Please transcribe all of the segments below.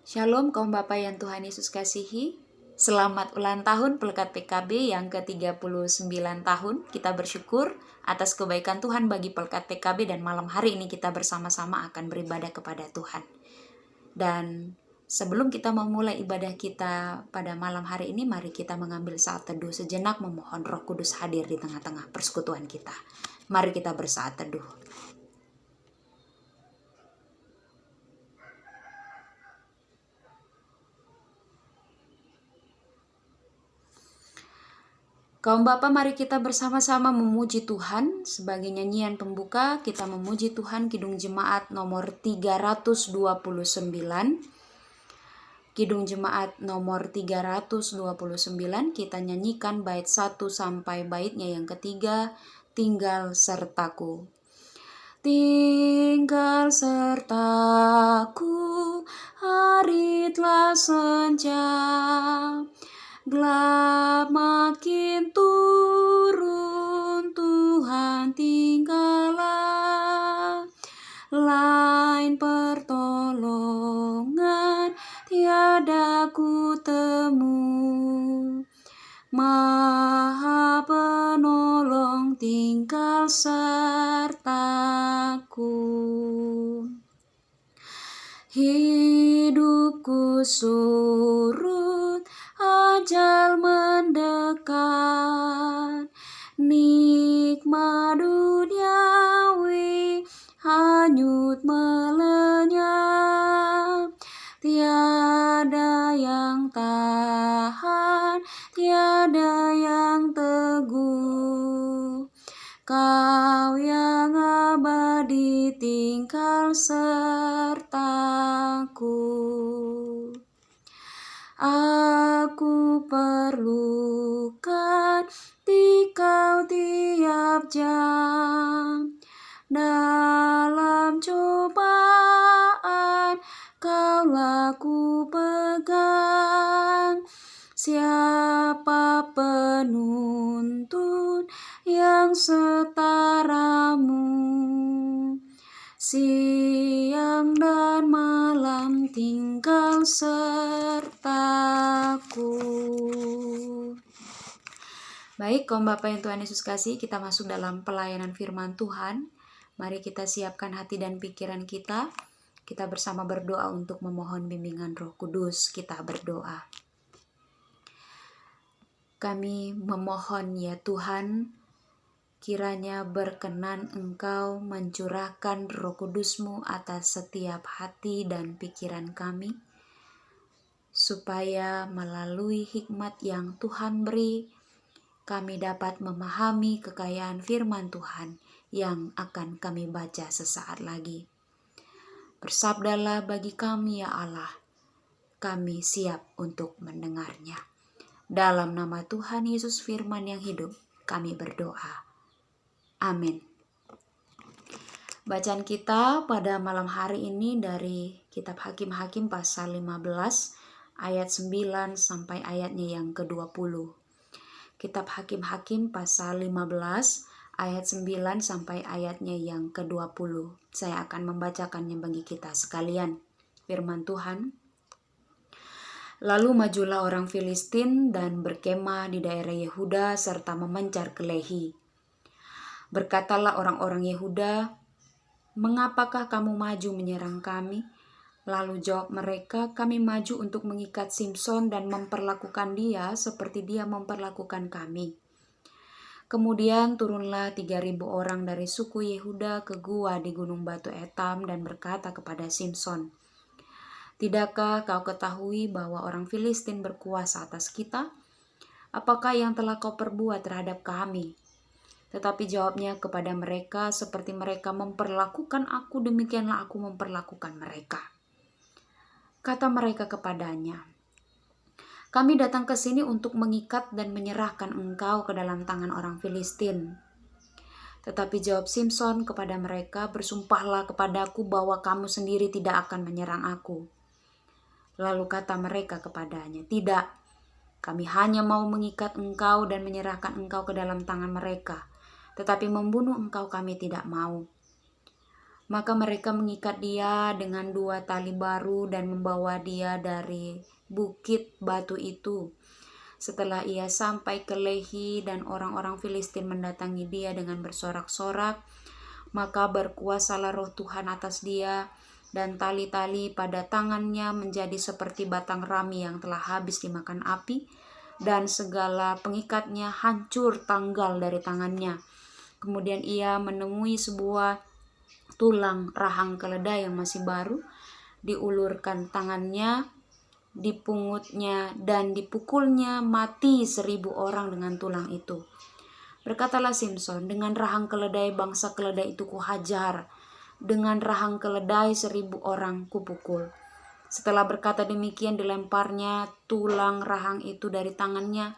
Shalom kaum Bapak yang Tuhan Yesus kasihi. Selamat ulang tahun Pelekat PKB yang ke-39 tahun. Kita bersyukur atas kebaikan Tuhan bagi Pelekat PKB dan malam hari ini kita bersama-sama akan beribadah kepada Tuhan. Dan sebelum kita memulai ibadah kita pada malam hari ini, mari kita mengambil saat teduh sejenak memohon Roh Kudus hadir di tengah-tengah persekutuan kita. Mari kita bersaat teduh. Kaum Bapa, mari kita bersama-sama memuji Tuhan. Sebagai nyanyian pembuka, kita memuji Tuhan Kidung Jemaat nomor 329. Kidung Jemaat nomor 329, kita nyanyikan bait 1 sampai baitnya yang ketiga, Tinggal Sertaku. Tinggal sertaku, hari telah senja, gelap makin turun, Tuhan tinggallah. Lain pertolongan tiada ku temu, Maha Penolong tinggal sertaku. Hidupku surut, ajal mendekat, nikmat duniawi hanyut melenyap. Tiada yang tahan, tiada yang teguh, Kau yang abadi tinggal sertaku. Aku perlukan Dikau tiap jam, dalam cobaan Kaulah ku pegang. Siapa penuntun yang setaramu, siang dan malam tinggal sertaku. Baik, kaum Bapak yang Tuhan Yesus kasih, kita masuk dalam pelayanan firman Tuhan. Mari kita siapkan hati dan pikiran kita. Kita bersama berdoa untuk memohon bimbingan Roh Kudus. Kita berdoa. Kami memohon ya Tuhan, kiranya berkenan Engkau mencurahkan Roh Kudus-Mu atas setiap hati dan pikiran kami, supaya melalui hikmat yang Tuhan beri, kami dapat memahami kekayaan firman Tuhan yang akan kami baca sesaat lagi. Bersabdalah bagi kami ya Allah, kami siap untuk mendengarnya. Dalam nama Tuhan Yesus firman yang hidup, kami berdoa. Amin. Bacaan kita pada malam hari ini dari kitab Hakim-Hakim pasal 15 ayat 9 sampai ayatnya yang ke-20. Kitab Hakim-Hakim pasal 15 ayat 9 sampai ayatnya yang ke-20. Saya akan membacakannya bagi kita sekalian. Firman Tuhan. Lalu majulah orang Filistin dan berkemah di daerah Yehuda serta memencar ke Lehi. Berkatalah orang-orang Yehuda, "Mengapakah kamu maju menyerang kami?" Lalu jawab mereka, "Kami maju untuk mengikat Simson dan memperlakukan dia seperti dia memperlakukan kami." Kemudian turunlah 3.000 orang dari suku Yehuda ke gua di Gunung Batu Etam dan berkata kepada Simson, "Tidakkah kau ketahui bahwa orang Filistin berkuasa atas kita? Apakah yang telah kau perbuat terhadap kami?" Tetapi jawabnya kepada mereka, "Seperti mereka memperlakukan aku, demikianlah aku memperlakukan mereka." Kata mereka kepadanya, "Kami datang ke sini untuk mengikat dan menyerahkan engkau ke dalam tangan orang Filistin." Tetapi jawab Simson kepada mereka, "Bersumpahlah kepadaku bahwa kamu sendiri tidak akan menyerang aku." Lalu kata mereka kepadanya, "Tidak, kami hanya mau mengikat engkau dan menyerahkan engkau ke dalam tangan mereka, tetapi membunuh engkau kami tidak mau." Maka mereka mengikat dia dengan 2 tali baru dan membawa dia dari bukit batu itu. Setelah ia sampai ke Lehi dan orang-orang Filistin mendatangi dia dengan bersorak-sorak, maka berkuasalah roh Tuhan atas dia, dan tali-tali pada tangannya menjadi seperti batang rami yang telah habis dimakan api, dan segala pengikatnya hancur tanggal dari tangannya. Kemudian ia menemui sebuah tulang rahang keledai yang masih baru, diulurkan tangannya, dipungutnya dan dipukulnya mati 1.000 orang dengan tulang itu. Berkatalah Simson, dengan rahang keledai bangsa keledai itu kuhajar, dengan rahang keledai 1.000 orang kupukul. Setelah berkata demikian, dilemparnya tulang rahang itu dari tangannya,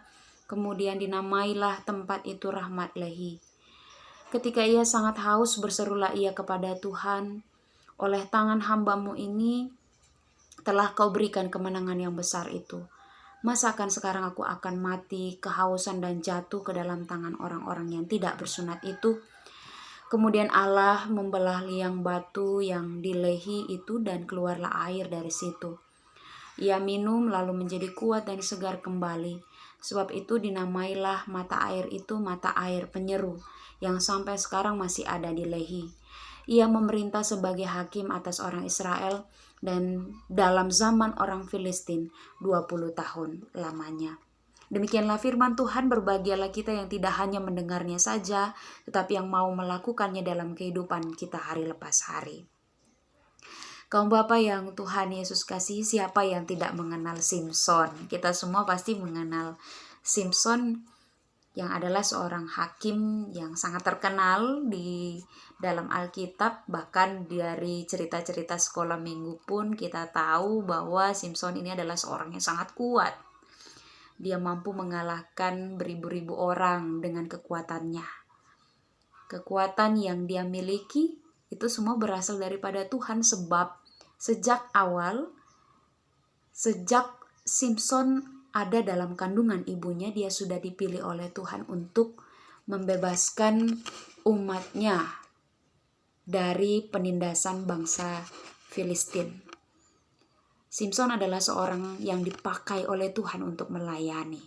kemudian dinamailah tempat itu Rahmat Lehi. Ketika ia sangat haus, berserulah ia kepada Tuhan, oleh tangan hambamu ini telah kau berikan kemenangan yang besar itu. Masakan sekarang aku akan mati kehausan dan jatuh ke dalam tangan orang-orang yang tidak bersunat itu? Kemudian Allah membelah liang batu yang di Lehi itu dan keluarlah air dari situ. Ia minum lalu menjadi kuat dan segar kembali. Sebab itu dinamailah mata air itu mata air penyeru, yang sampai sekarang masih ada di Lehi. Ia memerintah sebagai hakim atas orang Israel dan dalam zaman orang Filistin 20 tahun lamanya. Demikianlah firman Tuhan. Berbahagialah kita yang tidak hanya mendengarnya saja, tetapi yang mau melakukannya dalam kehidupan kita hari lepas hari. Kaum Bapak yang Tuhan Yesus kasih, siapa yang tidak mengenal Simson? Kita semua pasti mengenal Simson, yang adalah seorang hakim yang sangat terkenal di dalam Alkitab. Bahkan dari cerita-cerita sekolah minggu pun kita tahu bahwa Simson ini adalah seorang yang sangat kuat. Dia mampu mengalahkan beribu-ribu orang dengan kekuatannya. Kekuatan yang dia miliki itu semua berasal daripada Tuhan, sebab sejak Simson ada dalam kandungan ibunya, dia sudah dipilih oleh Tuhan untuk membebaskan umatnya dari penindasan bangsa Filistin. Simson adalah seorang yang dipakai oleh Tuhan untuk melayani.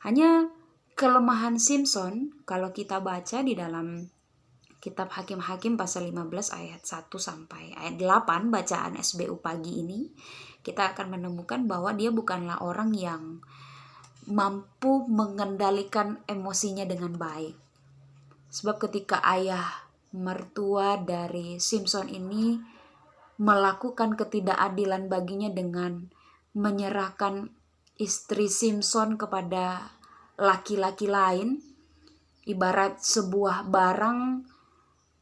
Hanya kelemahan Simson, kalau kita baca di dalam Kitab Hakim-Hakim pasal 15 ayat 1 sampai ayat 8 bacaan SBU pagi ini, kita akan menemukan bahwa dia bukanlah orang yang mampu mengendalikan emosinya dengan baik. Sebab ketika ayah mertua dari Simson ini melakukan ketidakadilan baginya dengan menyerahkan istri Simson kepada laki-laki lain, ibarat sebuah barang,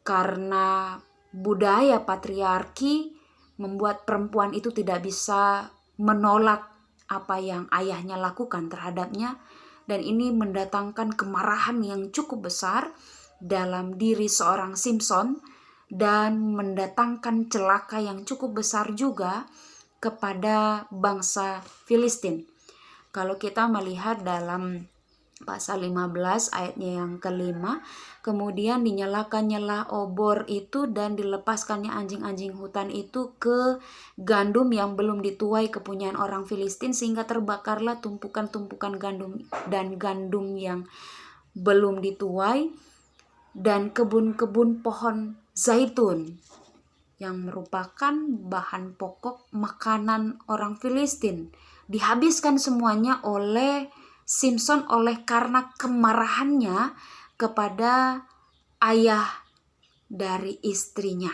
karena budaya patriarki membuat perempuan itu tidak bisa menolak apa yang ayahnya lakukan terhadapnya, dan ini mendatangkan kemarahan yang cukup besar dalam diri seorang Simson dan mendatangkan celaka yang cukup besar juga kepada bangsa Filistin. Kalau kita melihat dalam pasal 15 ayatnya yang kelima, kemudian dinyalakannya obor itu dan dilepaskannya anjing-anjing hutan itu ke gandum yang belum dituai kepunyaan orang Filistin, sehingga terbakarlah tumpukan-tumpukan gandum yang belum dituai, dan kebun-kebun pohon zaitun yang merupakan bahan pokok makanan orang Filistin dihabiskan semuanya oleh Simson karena kemarahannya kepada ayah dari istrinya.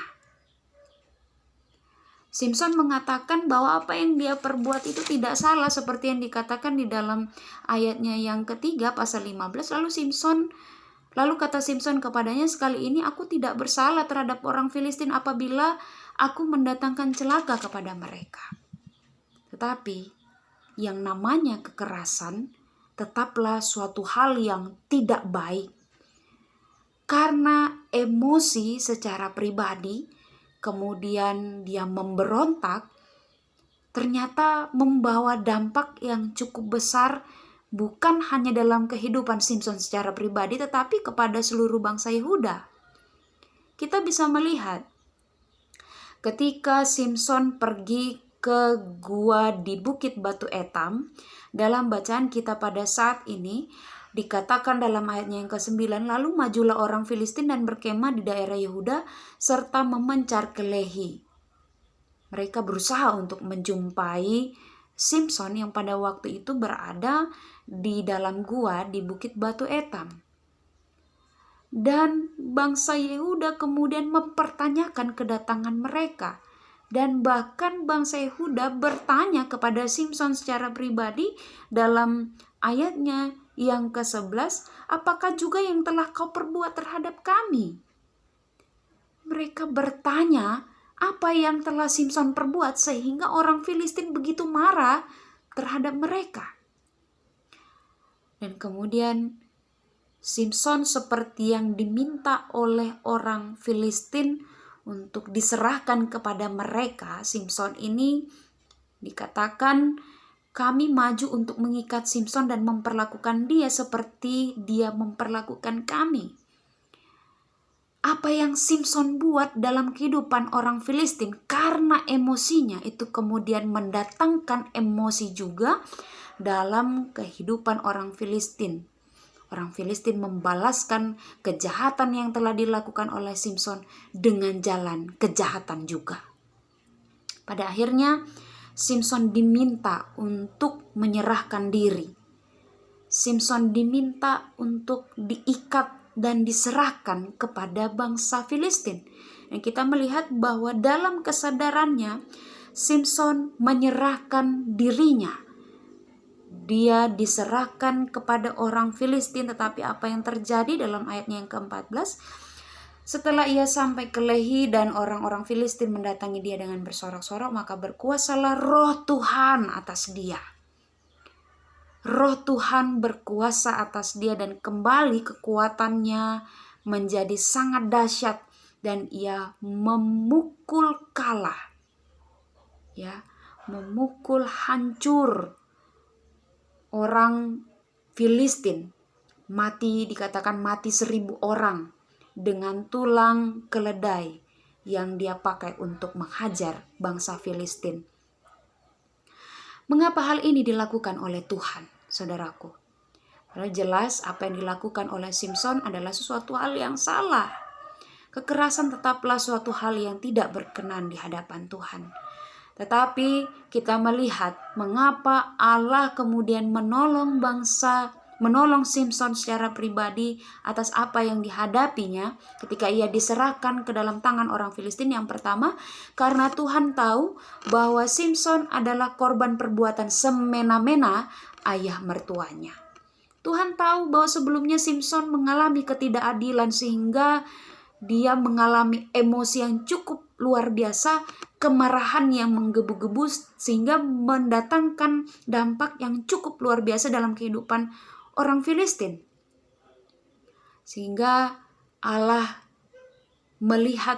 Simson mengatakan bahwa apa yang dia perbuat itu tidak salah, seperti yang dikatakan di dalam ayatnya yang ketiga pasal 15. Lalu kata Simson kepadanya, sekali ini aku tidak bersalah terhadap orang Filistin apabila aku mendatangkan celaka kepada mereka. Tetapi yang namanya kekerasan tetaplah suatu hal yang tidak baik, karena emosi secara pribadi kemudian dia memberontak, ternyata membawa dampak yang cukup besar, bukan hanya dalam kehidupan Simson secara pribadi, tetapi kepada seluruh bangsa Yehuda. kita bisa melihat ketika Simson pergi ke gua di Bukit Batu Etam, dalam bacaan kita pada saat ini dikatakan dalam ayatnya yang ke-9, lalu majulah orang Filistin dan berkemah di daerah Yehuda serta memencar ke Lehi. Mereka berusaha untuk menjumpai Simson yang pada waktu itu berada di dalam gua di Bukit Batu Etam. Dan bangsa Yehuda kemudian mempertanyakan kedatangan mereka. Dan bahkan bangsa Yehuda bertanya kepada Simson secara pribadi dalam ayatnya yang ke-11, apakah juga yang telah kau perbuat terhadap kami? Mereka bertanya apa yang telah Simson perbuat sehingga orang Filistin begitu marah terhadap mereka. Dan kemudian Simson seperti yang diminta oleh orang Filistin untuk diserahkan kepada mereka. Simson ini dikatakan kami maju untuk mengikat Simson dan memperlakukan dia seperti dia memperlakukan kami. Apa yang Simson buat dalam kehidupan orang Filistin karena emosinya itu kemudian mendatangkan emosi juga dalam kehidupan orang Filistin. Orang Filistin membalaskan kejahatan yang telah dilakukan oleh Simson dengan jalan kejahatan juga. Pada akhirnya Simson diminta untuk menyerahkan diri. Simson diminta untuk diikat dan diserahkan kepada bangsa Filistin. Dan kita melihat bahwa dalam kesadarannya Simson menyerahkan dirinya. Dia diserahkan kepada orang Filistin, tetapi apa yang terjadi dalam ayatnya yang ke-14? Setelah ia sampai ke Lehi dan orang-orang Filistin mendatangi dia dengan bersorak-sorak, maka berkuasalah roh Tuhan atas dia. Roh Tuhan berkuasa atas dia dan kembali kekuatannya menjadi sangat dahsyat dan ia memukul kalah. Ya, memukul hancur orang Filistin. Mati, dikatakan mati 1000 orang dengan tulang keledai yang dia pakai untuk menghajar bangsa Filistin. Mengapa hal ini dilakukan oleh Tuhan, saudaraku? Karena jelas apa yang dilakukan oleh Simson adalah sesuatu hal yang salah. Kekerasan tetaplah suatu hal yang tidak berkenan di hadapan Tuhan. Tetapi kita melihat mengapa Allah kemudian menolong Simson secara pribadi atas apa yang dihadapinya ketika ia diserahkan ke dalam tangan orang Filistin. Yang pertama, karena Tuhan tahu bahwa Simson adalah korban perbuatan semena-mena ayah mertuanya. Tuhan tahu bahwa sebelumnya Simson mengalami ketidakadilan sehingga dia mengalami emosi yang cukup luar biasa, kemarahan yang menggebu-gebu sehingga mendatangkan dampak yang cukup luar biasa dalam kehidupan orang Filistin. Sehingga Allah melihat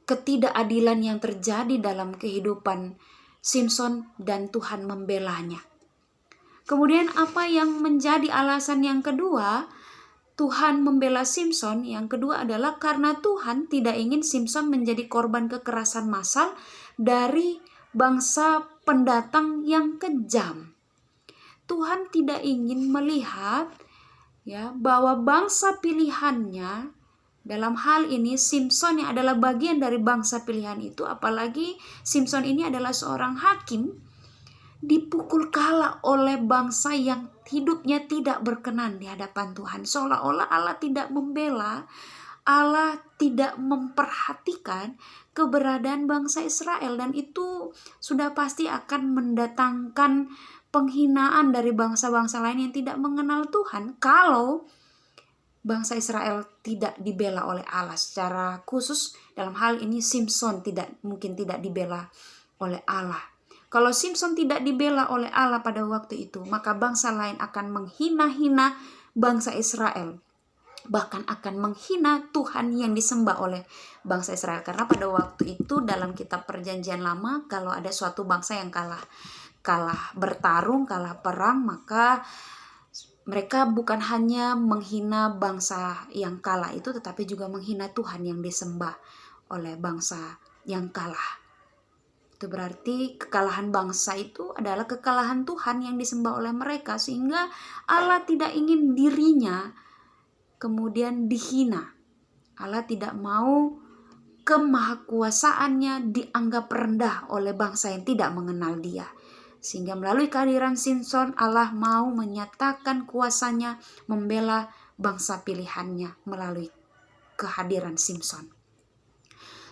ketidakadilan yang terjadi dalam kehidupan Simson dan Tuhan membelanya. Kemudian apa yang menjadi alasan yang kedua Tuhan membela Simson? Yang kedua adalah karena Tuhan tidak ingin Simson menjadi korban kekerasan massal dari bangsa pendatang yang kejam. Tuhan tidak ingin melihat bahwa bangsa pilihannya, dalam hal ini Simson yang adalah bagian dari bangsa pilihan itu, apalagi Simson ini adalah seorang hakim, dipukul kalah oleh bangsa yang hidupnya tidak berkenan di hadapan Tuhan. Seolah-olah Allah tidak membela, Allah tidak memperhatikan keberadaan bangsa Israel, dan itu sudah pasti akan mendatangkan penghinaan dari bangsa-bangsa lain yang tidak mengenal Tuhan kalau bangsa Israel tidak dibela oleh Allah. Secara khusus dalam hal ini Simson mungkin tidak dibela oleh Allah. Kalau Simson tidak dibela oleh Allah pada waktu itu, maka bangsa lain akan menghina-hina bangsa Israel. Bahkan akan menghina Tuhan yang disembah oleh bangsa Israel. Karena pada waktu itu dalam kitab Perjanjian Lama, kalau ada suatu bangsa yang kalah bertarung, kalah perang, maka mereka bukan hanya menghina bangsa yang kalah itu, tetapi juga menghina Tuhan yang disembah oleh bangsa yang kalah. Itu berarti kekalahan bangsa itu adalah kekalahan Tuhan yang disembah oleh mereka, sehingga Allah tidak ingin dirinya kemudian dihina. Allah tidak mau kemahakuasaannya dianggap rendah oleh bangsa yang tidak mengenal Dia. Sehingga melalui kehadiran Simson, Allah mau menyatakan kuasanya membela bangsa pilihannya melalui kehadiran Simson.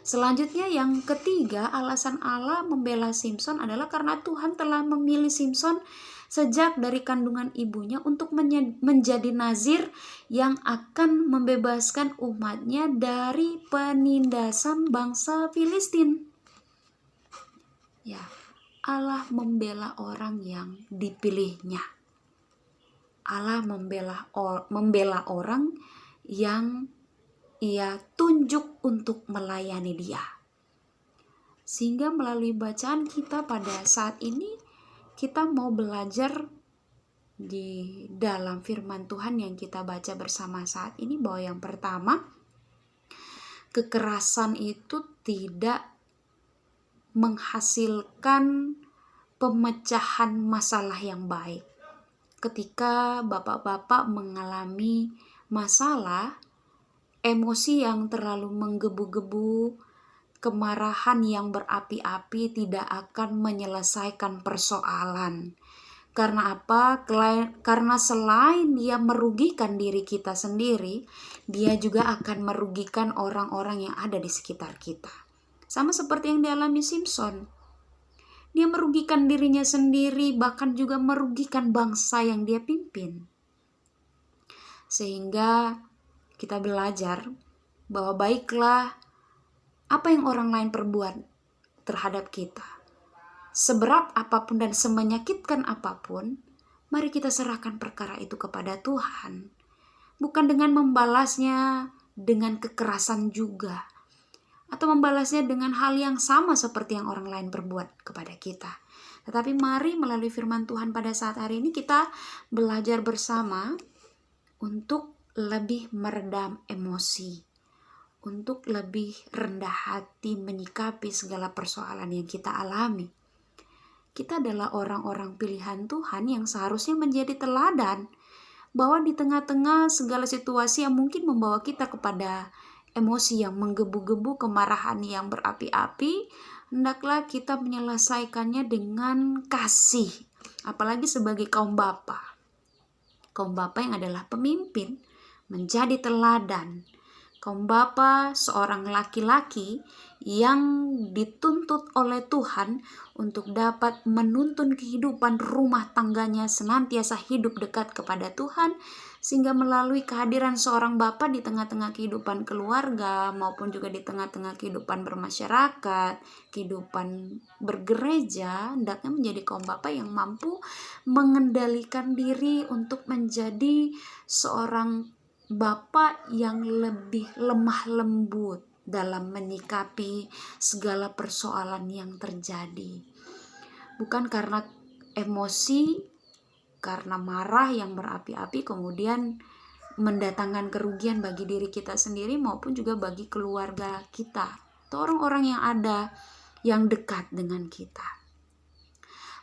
Selanjutnya yang ketiga, alasan Allah membela Simson adalah karena Tuhan telah memilih Simson sejak dari kandungan ibunya untuk menjadi nazir yang akan membebaskan umatnya dari penindasan bangsa Filistin. Ya, Allah membela orang yang dipilihnya. Allah membela orang yang Ia tunjuk untuk melayani Dia. Sehingga melalui bacaan kita pada saat ini, kita mau belajar di dalam firman Tuhan yang kita baca bersama saat ini, bahwa yang pertama, kekerasan itu tidak menghasilkan pemecahan masalah yang baik. Ketika bapak-bapak mengalami masalah, emosi yang terlalu menggebu-gebu, kemarahan yang berapi-api tidak akan menyelesaikan persoalan. Karena apa? Karena selain dia merugikan diri kita sendiri, dia juga akan merugikan orang-orang yang ada di sekitar kita. Sama seperti yang dialami Simson. Dia merugikan dirinya sendiri, bahkan juga merugikan bangsa yang dia pimpin. Sehingga kita belajar bahwa baiklah apa yang orang lain perbuat terhadap kita, seberat apapun dan semenyakitkan apapun, mari kita serahkan perkara itu kepada Tuhan. Bukan dengan membalasnya dengan kekerasan juga, atau membalasnya dengan hal yang sama seperti yang orang lain berbuat kepada kita. Tetapi mari melalui firman Tuhan pada saat hari ini kita belajar bersama untuk lebih meredam emosi, untuk lebih rendah hati menyikapi segala persoalan yang kita alami. Kita adalah orang-orang pilihan Tuhan yang seharusnya menjadi teladan, bahwa di tengah-tengah segala situasi yang mungkin membawa kita kepada emosi yang menggebu-gebu, kemarahan yang berapi-api, hendaklah kita menyelesaikannya dengan kasih. Apalagi sebagai kaum bapa yang adalah pemimpin, menjadi teladan. Kaum bapa, seorang laki-laki yang dituntut oleh Tuhan untuk dapat menuntun kehidupan rumah tangganya senantiasa hidup dekat kepada Tuhan, sehingga melalui kehadiran seorang bapa di tengah-tengah kehidupan keluarga maupun juga di tengah-tengah kehidupan bermasyarakat, kehidupan bergereja, hendaknya menjadi kaum bapa yang mampu mengendalikan diri untuk menjadi seorang Bapa yang lebih lemah lembut dalam menyikapi segala persoalan yang terjadi. Bukan karena emosi, karena marah yang berapi-api kemudian mendatangkan kerugian bagi diri kita sendiri maupun juga bagi keluarga kita atau orang-orang yang ada yang dekat dengan kita.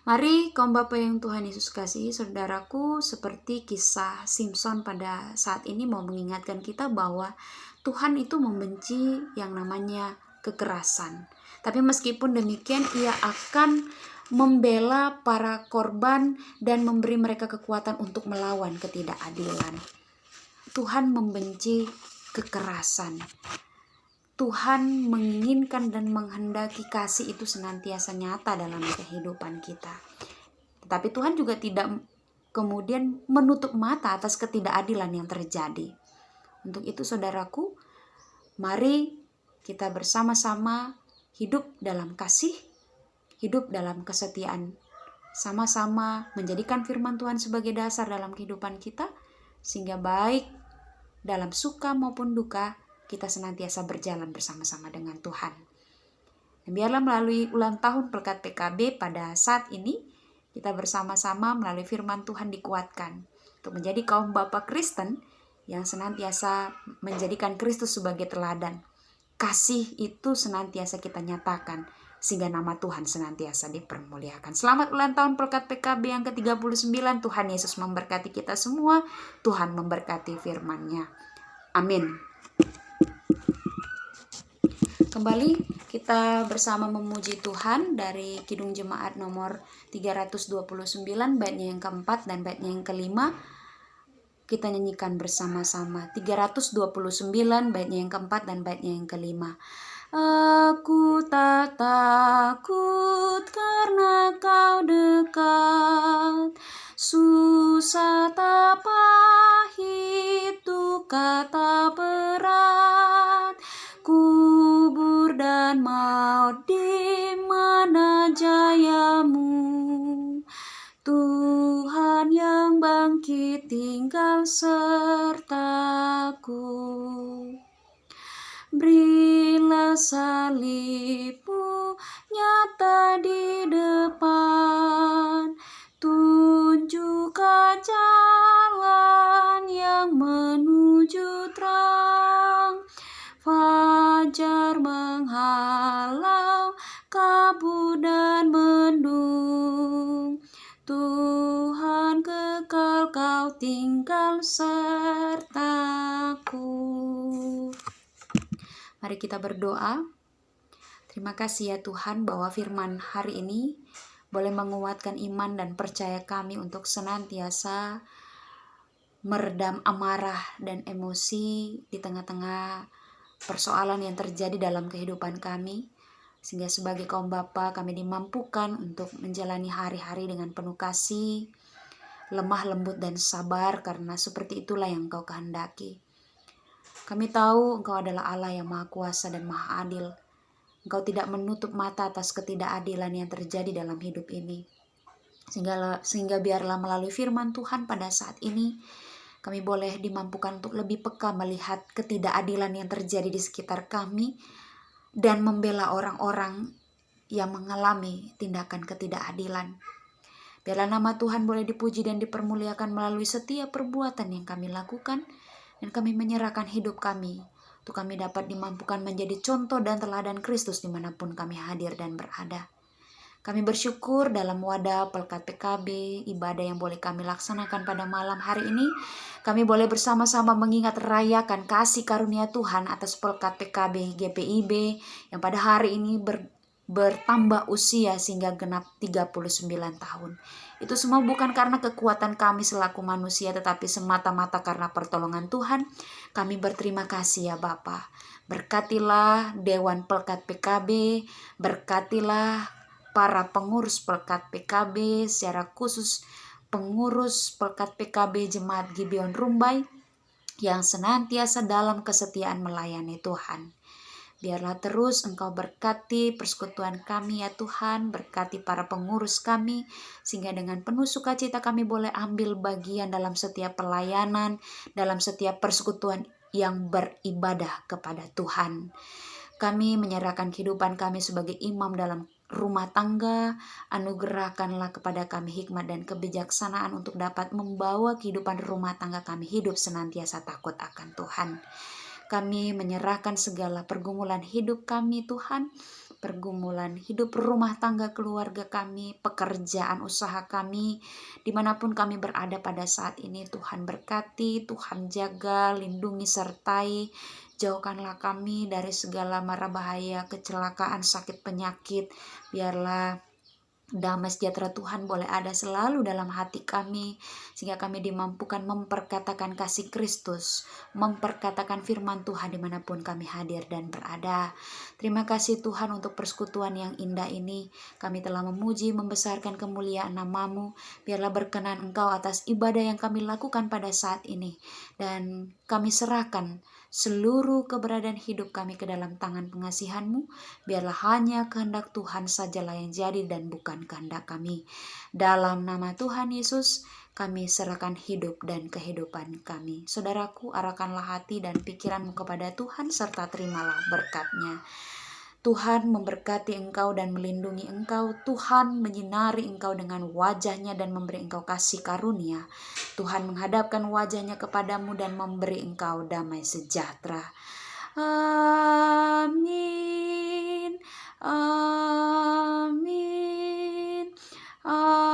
Mari kaum bapa yang Tuhan Yesus kasihi, saudaraku, seperti kisah Simson pada saat ini mau mengingatkan kita bahwa Tuhan itu membenci yang namanya kekerasan. Tapi meskipun demikian, Ia akan membela para korban dan memberi mereka kekuatan untuk melawan ketidakadilan. Tuhan membenci kekerasan. Tuhan menginginkan dan menghendaki kasih itu senantiasa nyata dalam kehidupan kita. Tetapi Tuhan juga tidak kemudian menutup mata atas ketidakadilan yang terjadi. Untuk itu saudaraku, mari kita bersama-sama hidup dalam kasih, hidup dalam kesetiaan. Sama-sama menjadikan firman Tuhan sebagai dasar dalam kehidupan kita, sehingga baik dalam suka maupun duka, kita senantiasa berjalan bersama-sama dengan Tuhan. Dan biarlah melalui ulang tahun Pelkat PKB pada saat ini, kita bersama-sama melalui firman Tuhan dikuatkan. untuk menjadi kaum bapa Kristen yang senantiasa menjadikan Kristus sebagai teladan. Kasih itu senantiasa kita nyatakan, sehingga nama Tuhan senantiasa dipermuliakan. Selamat ulang tahun Pelkat PKB yang ke-39. Tuhan Yesus memberkati kita semua. Tuhan memberkati firman-Nya. Amin. Kembali kita bersama memuji Tuhan dari Kidung Jemaat nomor 329, baitnya yang keempat dan baitnya yang kelima. Kita nyanyikan bersama-sama 329, baitnya yang keempat dan baitnya yang kelima. Aku tak takut karena Kau dekat, susah tak pahit, duka tak berat, kubur dan maut di mana jayamu. Tuhan yang bangkit tinggal sertaku. Berilah salib-Mu nyata di depan, tunjukkan jalan yang menuju terang. Fajar menghalau, kabut dan mendung, Tuhan kekal Kau tinggal sertaku. Mari kita berdoa. Terima kasih ya Tuhan bahwa firman hari ini boleh menguatkan iman dan percaya kami untuk senantiasa meredam amarah dan emosi di tengah-tengah persoalan yang terjadi dalam kehidupan kami. Sehingga sebagai kaum bapa kami dimampukan untuk menjalani hari-hari dengan penuh kasih, lemah lembut dan sabar, karena seperti itulah yang Engkau kehendaki. Kami tahu Engkau adalah Allah yang Maha Kuasa dan Maha Adil. Engkau tidak menutup mata atas ketidakadilan yang terjadi dalam hidup ini. Sehingga biarlah melalui firman Tuhan pada saat ini, kami boleh dimampukan untuk lebih peka melihat ketidakadilan yang terjadi di sekitar kami, dan membela orang-orang yang mengalami tindakan ketidakadilan. Biarlah nama Tuhan boleh dipuji dan dipermuliakan melalui setiap perbuatan yang kami lakukan, dan kami menyerahkan hidup kami untuk kami dapat dimampukan menjadi contoh dan teladan Kristus dimanapun kami hadir dan berada. Kami bersyukur dalam wadah Pelkat PKB, ibadah yang boleh kami laksanakan pada malam hari ini. Kami boleh bersama-sama mengingat rayakan kasih karunia Tuhan atas Pelkat PKB GPIB yang pada hari ini bertambah usia sehingga genap 39 tahun. Itu semua bukan karena kekuatan kami selaku manusia, tetapi semata-mata karena pertolongan Tuhan. Kami berterima kasih ya Bapa. Berkatilah Dewan Pelkat PKB, berkatilah para pengurus Pelkat PKB, secara khusus pengurus Pelkat PKB Jemaat Gibeon Rumbai yang senantiasa dalam kesetiaan melayani Tuhan. Biarlah terus Engkau berkati persekutuan kami ya Tuhan, berkati para pengurus kami, sehingga dengan penuh sukacita kami boleh ambil bagian dalam setiap pelayanan, dalam setiap persekutuan yang beribadah kepada Tuhan. Kami menyerahkan kehidupan kami sebagai imam dalam rumah tangga. Anugerahkanlah kepada kami hikmat dan kebijaksanaan untuk dapat membawa kehidupan rumah tangga kami hidup senantiasa takut akan Tuhan. Kami menyerahkan segala pergumulan hidup kami Tuhan, pergumulan hidup rumah tangga keluarga kami, pekerjaan usaha kami, dimanapun kami berada pada saat ini. Tuhan berkati, Tuhan jaga, lindungi, sertai. Jauhkanlah kami dari segala mara bahaya, kecelakaan, sakit, penyakit. Biarlah damai sejahtera Tuhan boleh ada selalu dalam hati kami, sehingga kami dimampukan memperkatakan kasih Kristus, memperkatakan firman Tuhan dimanapun kami hadir dan berada. Terima kasih Tuhan untuk persekutuan yang indah ini. Kami telah memuji, membesarkan kemuliaan nama-Mu. Biarlah berkenan Engkau atas ibadah yang kami lakukan pada saat ini, dan kami serahkan seluruh keberadaan hidup kami ke dalam tangan pengasihan-Mu. Biarlah hanya kehendak Tuhan sajalah yang jadi dan bukan kehendak kami. Dalam nama Tuhan Yesus kami serahkan hidup dan kehidupan kami. Saudaraku, arahkanlah hati dan pikiranmu kepada Tuhan serta terimalah berkat-Nya. Tuhan memberkati engkau dan melindungi engkau. Tuhan menyinari engkau dengan wajah-Nya dan memberi engkau kasih karunia. Tuhan menghadapkan wajah-Nya kepadamu dan memberi engkau damai sejahtera. Amin. Amin. Amin.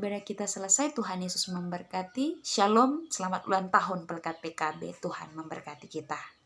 Ibadah kita selesai. Tuhan Yesus memberkati. Shalom. Selamat ulang tahun Pelkat PKB. Tuhan memberkati kita.